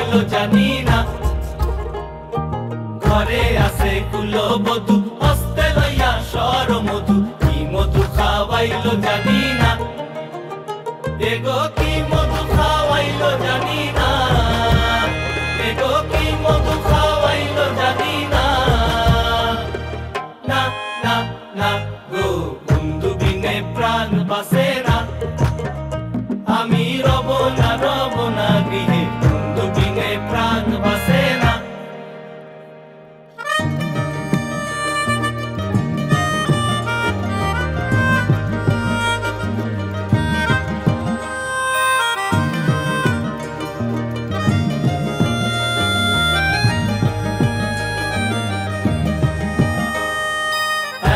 খাওয়াইলো জানি না। ঘরে আছে কুলবধূ হস্তে লইয়া সর মধু, কি মধু খাওয়াইলো জানি না। এগো কি মধু খাওয়াইলো জানি না, এগো কি মধু খাওয়াইলো জানি না। না না না গো বন্ধু বিনে প্রাণ বাসে না, আমি রব না গৃহে, বন্ধু বিনে প্রাণ বাসে না।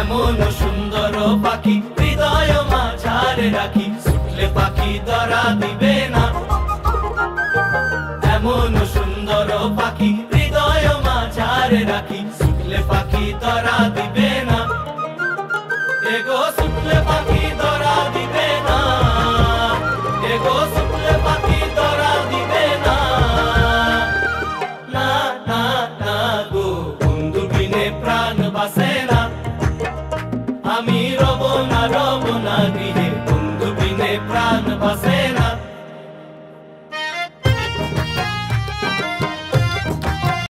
এমন সুন্দর পাখি হৃদয় মাঝারে রাখি, ছুটলে পাখি ধরা দিবে না। এমন সুন্দর পাখি হৃদয় মাঝারে রাখি, ছুটলে পাখি ধরা দিবে না। এগো ছুটলে পাখি ধরা দিবে না, এগো ছুটলে পাখি ধরা দিবে না। না না না গো বন্ধু বিনে প্রাণ বাসে না, আমি রব না